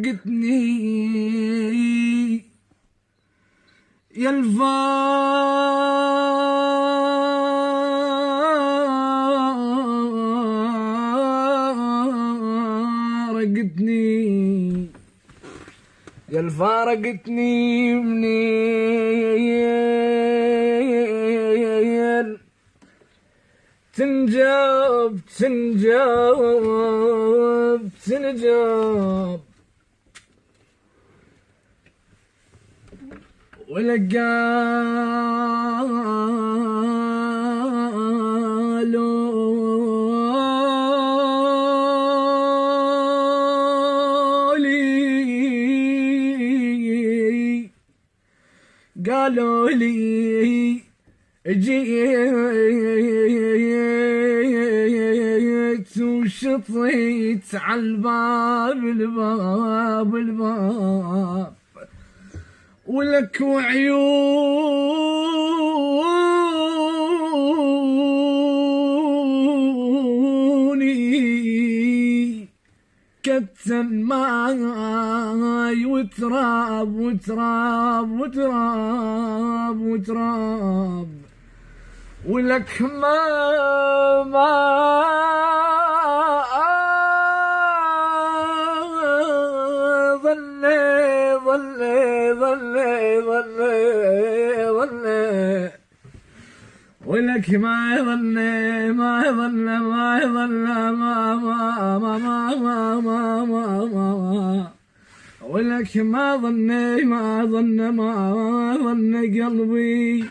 فارقتني يا الفارقتني يا الفارقتني منين تنجاب تنجاب تنجاب قالوا لي جيت وشطيت على الباب ولك وعيوني كتن ماي وتراب وتراب وتراب وتراب ولك ما ظل ولك ما ظل ولك ما ظن قلبي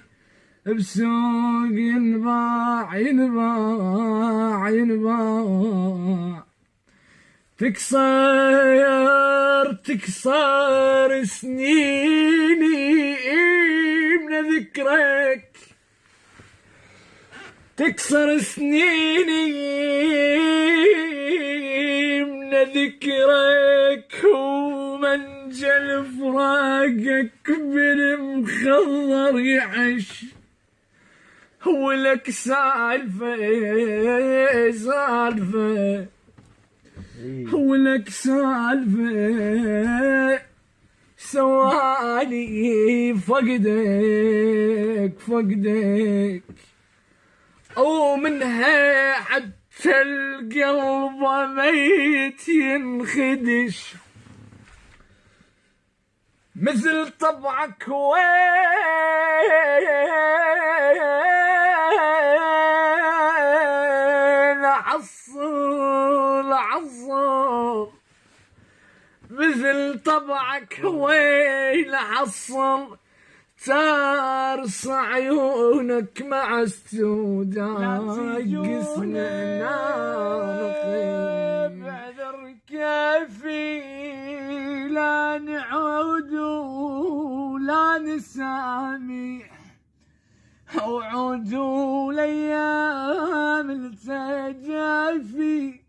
بسوق ينباع تكسر سنيني من ذكرك تكسر سنيني من ذكرك ومنجل فراقك بالمخضر يعش ولك سالفة ولك سالفة سوالي فقدك أو منها حتى القلب ميت ينخدش مثل طبعك وين عصر مثل طبعك وين عصر تارس عيونك مع استوداك قسنا بعذر كافي لا نعود ولا نسامح وعودوا الايام التجافي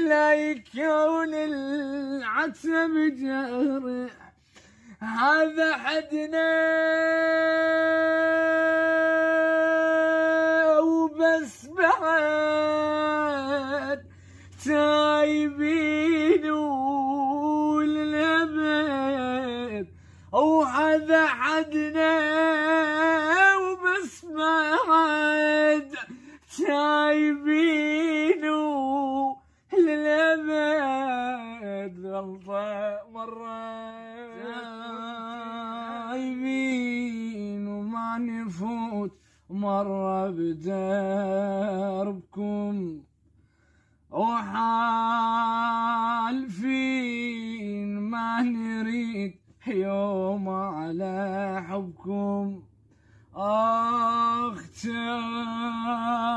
لا يكون العتب جرح هذا حدنا وبس بعد تايبين والابد وهذا حدنا وبس بعد تايبين والابد غلطة مرة تايبين وما نفوت مرة بدربكم وحالفين ما نريد يوم على حبكم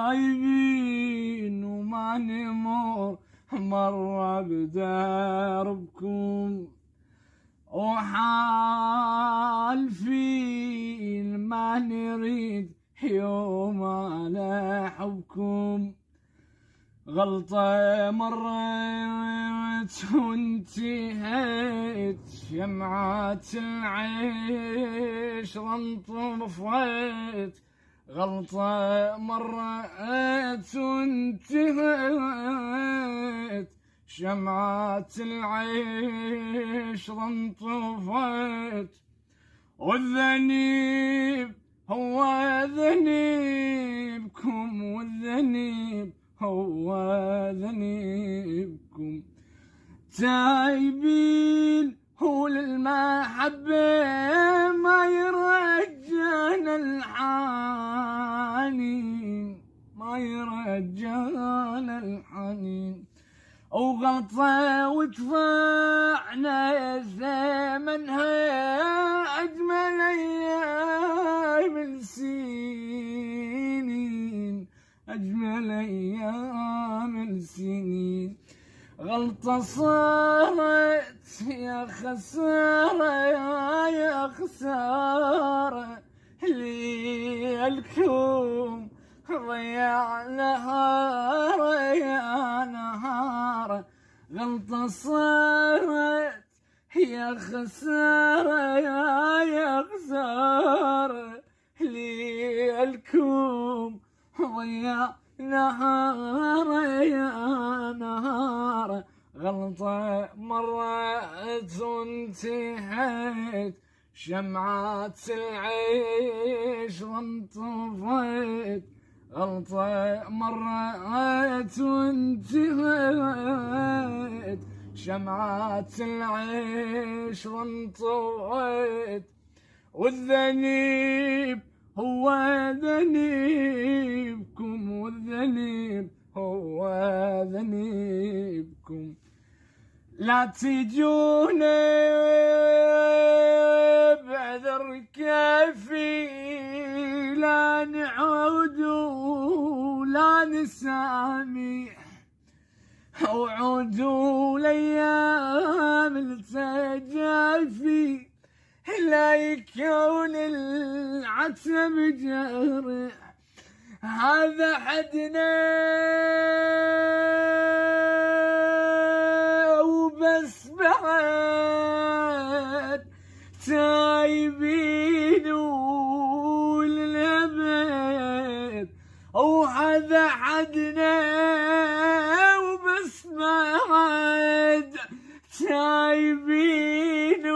تايبين وما نمر مرة بدربكم وحالفين ما نريد يوم على حبكم غلطة مرت وانتهيت شمعة العيش انطفيت غلطة مرت وانتهيت شمعة العشرة انطفت، والذنيب هو ذنيبكم، والذنيب هو ذنيبكم. تايبين هو للمحبة ما يرجعنا الحنين، ما يرجعنا الحنين. وغلطة ودفعنا ثمنها أجمل أيام السنين، أجمل أيام السنين. غلطة صارت يا خسارة يا خسارة، ليلكم ضيع نهار يا نهار. غلطة صارت يا خسارة يا خسارة، ليلكم ضيع نهار يا نهار. غلطة مرت وانتهت، شمعة العشرة انطفت. غلطة مرت وانتهت، شمعة العشرة انطفت. والذنيب هو ذنيبكم، والذنيب هو ذنيبكم. لا تجونا بعذر كافي، لا نعود ولا نسامح، وعودوا الايام التجافي، لا يكون العتب جرح. هذا حدنا وبس بعد، تايبين وللأبد. وهذا حدنا وبس بعد، تايبين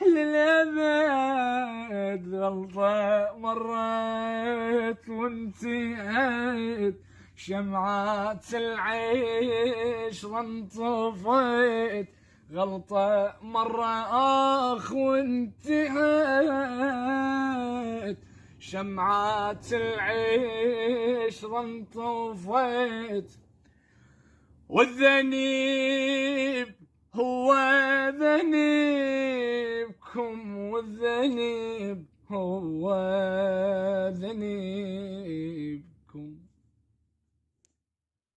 للأبد. غلطة مرت وانتهت، شمعة العشرة انطفت. غلطة مرة وانتهت، شمعة العشرة انطفت. والذنيب هو ذنيبكم، والذنيب هو ذنيب